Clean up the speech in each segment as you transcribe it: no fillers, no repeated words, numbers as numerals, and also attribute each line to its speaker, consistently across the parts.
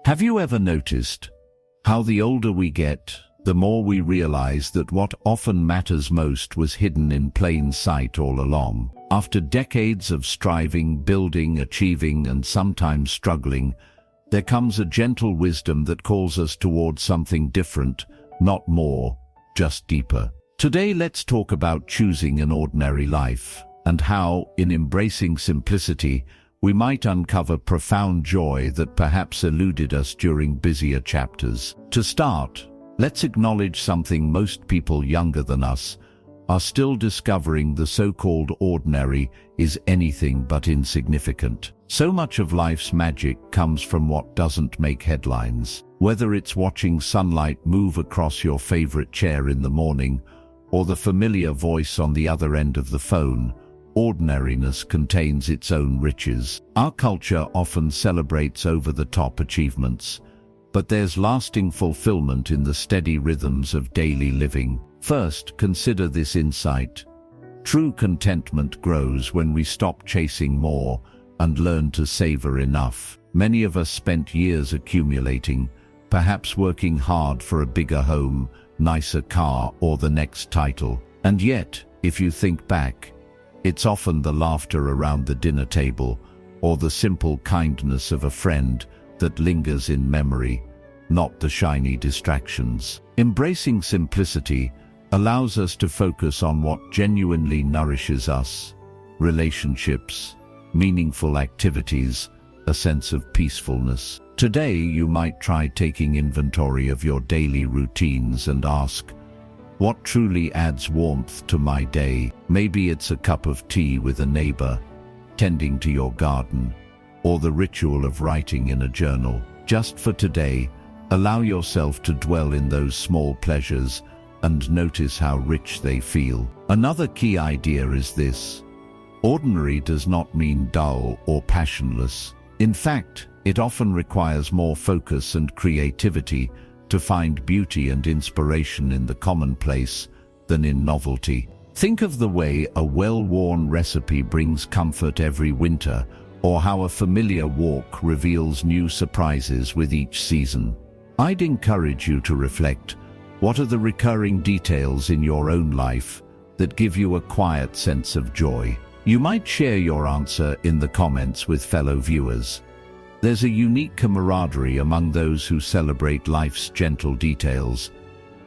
Speaker 1: Have you ever noticed how the older we get, the more we realize that what often matters most was hidden in plain sight all along? After decades of striving, building, achieving, and sometimes struggling, there comes a gentle wisdom that calls us towards something different, not more, just deeper. Today, let's talk about choosing an ordinary life, and how, in embracing simplicity, we might uncover profound joy that perhaps eluded us during busier chapters. To start, let's acknowledge something most people younger than us are still discovering: the so-called ordinary is anything but insignificant. So much of life's magic comes from what doesn't make headlines. Whether it's watching sunlight move across your favorite chair in the morning, or the familiar voice on the other end of the phone, ordinariness contains its own riches. Our culture often celebrates over-the-top achievements, but there's lasting fulfillment in the steady rhythms of daily living. First, consider this insight. True contentment grows when we stop chasing more and learn to savor enough. Many of us spent years accumulating, perhaps working hard for a bigger home, nicer car, or the next title. And yet, if you think back, it's often the laughter around the dinner table or the simple kindness of a friend that lingers in memory, not the shiny distractions. Embracing simplicity allows us to focus on what genuinely nourishes us: relationships, meaningful activities, a sense of peacefulness. Today, you might try taking inventory of your daily routines and ask, what truly adds warmth to my day? Maybe it's a cup of tea with a neighbor, tending to your garden, or the ritual of writing in a journal. Just for today, allow yourself to dwell in those small pleasures and notice how rich they feel. Another key idea is this: ordinary does not mean dull or passionless. In fact, it often requires more focus and creativity to find beauty and inspiration in the commonplace than in novelty. Think of the way a well-worn recipe brings comfort every winter, or how a familiar walk reveals new surprises with each season. I'd encourage you to reflect: what are the recurring details in your own life that give you a quiet sense of joy? You might share your answer in the comments with fellow viewers. There's a unique camaraderie among those who celebrate life's gentle details.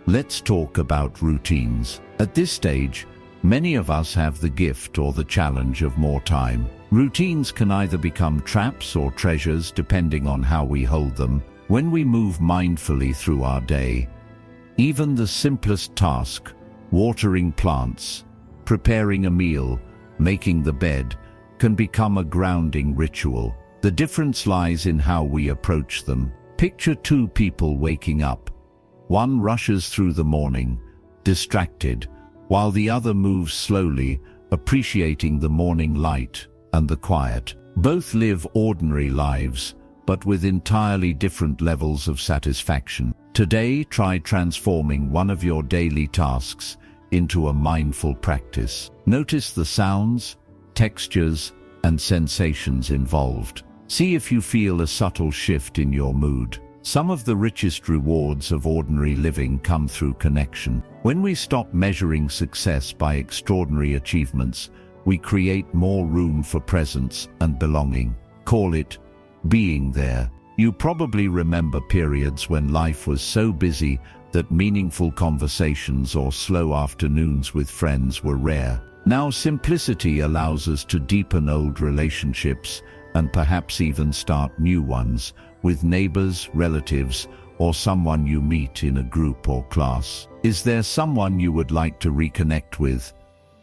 Speaker 1: Let's talk about routines. At this stage, many of us have the gift or the challenge of more time. Routines can either become traps or treasures depending on how we hold them. When we move mindfully through our day, even the simplest task, watering plants, preparing a meal, making the bed, can become a grounding ritual. The difference lies in how we approach them. Picture two people waking up. One rushes through the morning, distracted, while the other moves slowly, appreciating the morning light and the quiet. Both live ordinary lives, but with entirely different levels of satisfaction. Today, try transforming one of your daily tasks into a mindful practice. Notice the sounds, textures, and sensations involved. See if you feel a subtle shift in your mood. Some of the richest rewards of ordinary living come through connection. When we stop measuring success by extraordinary achievements, we create more room for presence and belonging. Call it being there. You probably remember periods when life was so busy that meaningful conversations or slow afternoons with friends were rare. Now, simplicity allows us to deepen old relationships and perhaps even start new ones with neighbors, relatives, or someone you meet in a group or class. Is there someone you would like to reconnect with,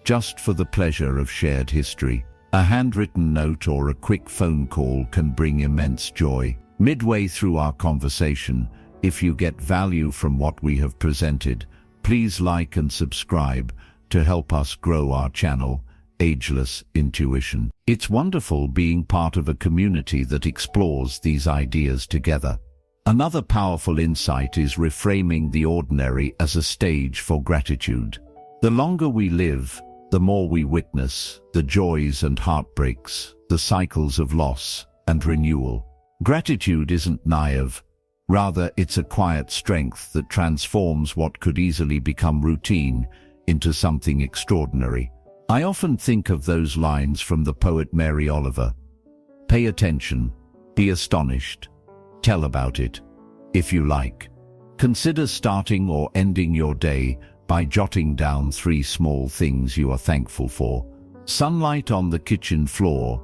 Speaker 1: just for the pleasure of shared history? A handwritten note or a quick phone call can bring immense joy. Midway through our conversation, if you get value from what we have presented, please like and subscribe to help us grow our channel, Ageless Intuition. It's wonderful being part of a community that explores these ideas together. Another powerful insight is reframing the ordinary as a stage for gratitude. The longer we live, the more we witness the joys and heartbreaks, the cycles of loss and renewal. Gratitude isn't naive. Rather, it's a quiet strength that transforms what could easily become routine into something extraordinary. I often think of those lines from the poet Mary Oliver. Pay attention, be astonished, tell about it, if you like. Consider starting or ending your day by jotting down 3 small things you are thankful for. Sunlight on the kitchen floor,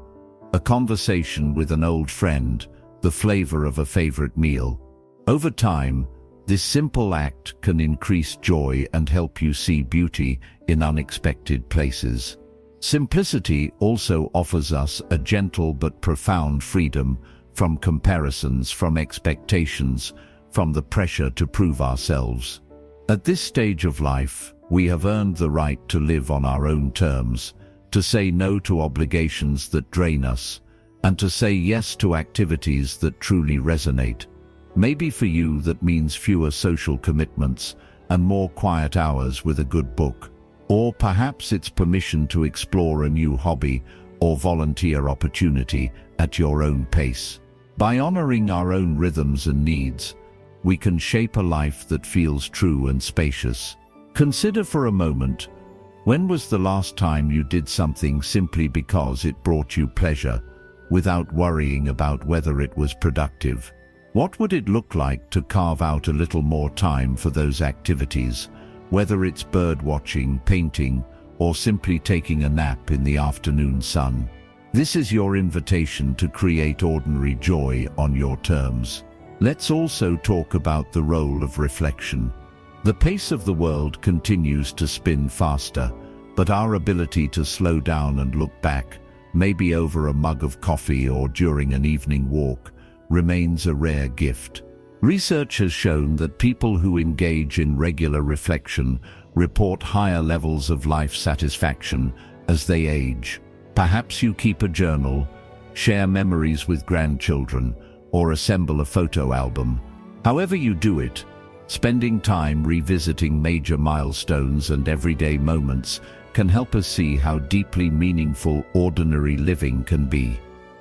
Speaker 1: a conversation with an old friend, the flavor of a favorite meal. Over time, this simple act can increase joy and help you see beauty in unexpected places. Simplicity also offers us a gentle but profound freedom from comparisons, from expectations, from the pressure to prove ourselves. At this stage of life, we have earned the right to live on our own terms, to say no to obligations that drain us, and to say yes to activities that truly resonate. Maybe for you that means fewer social commitments and more quiet hours with a good book. Or perhaps it's permission to explore a new hobby or volunteer opportunity at your own pace. By honoring our own rhythms and needs, we can shape a life that feels true and spacious. Consider for a moment, when was the last time you did something simply because it brought you pleasure, without worrying about whether it was productive? What would it look like to carve out a little more time for those activities, whether it's bird watching, painting, or simply taking a nap in the afternoon sun? This is your invitation to create ordinary joy on your terms. Let's also talk about the role of reflection. The pace of the world continues to spin faster, but our ability to slow down and look back, maybe over a mug of coffee or during an evening walk, remains a rare gift. Research has shown that people who engage in regular reflection report higher levels of life satisfaction as they age. Perhaps you keep a journal, share memories with grandchildren, or assemble a photo album. However you do it, spending time revisiting major milestones and everyday moments can help us see how deeply meaningful ordinary living can be.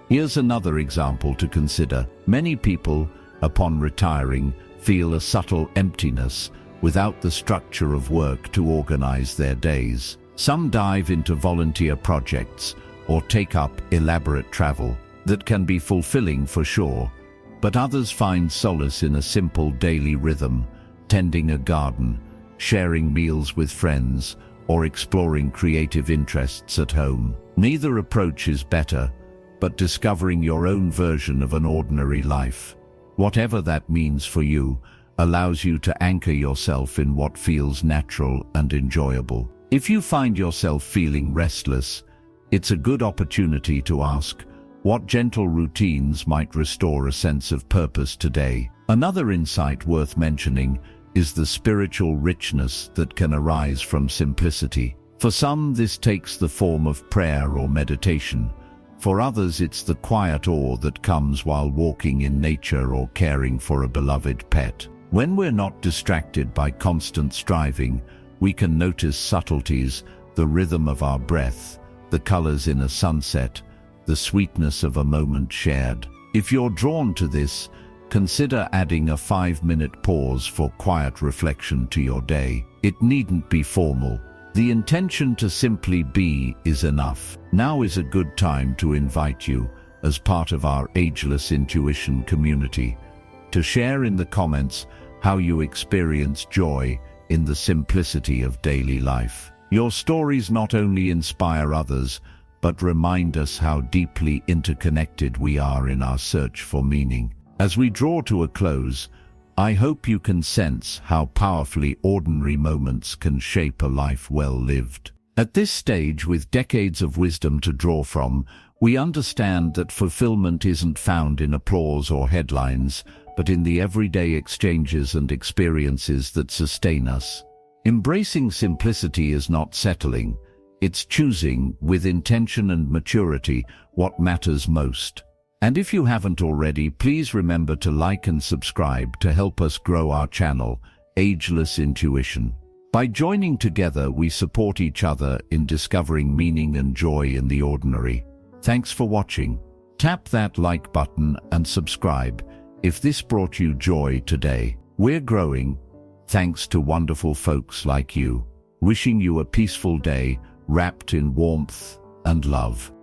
Speaker 1: Here's another example to consider. Many people, upon retiring, feel a subtle emptiness without the structure of work to organize their days. Some dive into volunteer projects or take up elaborate travel that can be fulfilling for sure, but others find solace in a simple daily rhythm, tending a garden, sharing meals with friends, or exploring creative interests at home. Neither approach is better, but discovering your own version of an ordinary life, whatever that means for you, allows you to anchor yourself in what feels natural and enjoyable. If you find yourself feeling restless, it's a good opportunity to ask, what gentle routines might restore a sense of purpose today? Another insight worth mentioning is the spiritual richness that can arise from simplicity. For some, this takes the form of prayer or meditation. For others, it's the quiet awe that comes while walking in nature or caring for a beloved pet. When we're not distracted by constant striving, we can notice subtleties, the rhythm of our breath, the colors in a sunset, the sweetness of a moment shared. If you're drawn to this, consider adding a 5-minute pause for quiet reflection to your day. It needn't be formal. The intention to simply be is enough. Now is a good time to invite you, as part of our Ageless Intuition community, to share in the comments how you experience joy in the simplicity of daily life. Your stories not only inspire others, but remind us how deeply interconnected we are in our search for meaning. As we draw to a close, I hope you can sense how powerfully ordinary moments can shape a life well lived. At this stage, with decades of wisdom to draw from, we understand that fulfillment isn't found in applause or headlines, but in the everyday exchanges and experiences that sustain us. Embracing simplicity is not settling. It's choosing, with intention and maturity, what matters most. And if you haven't already, please remember to like and subscribe to help us grow our channel, Ageless Intuition. By joining together, we support each other in discovering meaning and joy in the ordinary. Thanks for watching. Tap that like button and subscribe if this brought you joy today. We're growing thanks to wonderful folks like you. Wishing you a peaceful day wrapped in warmth and love.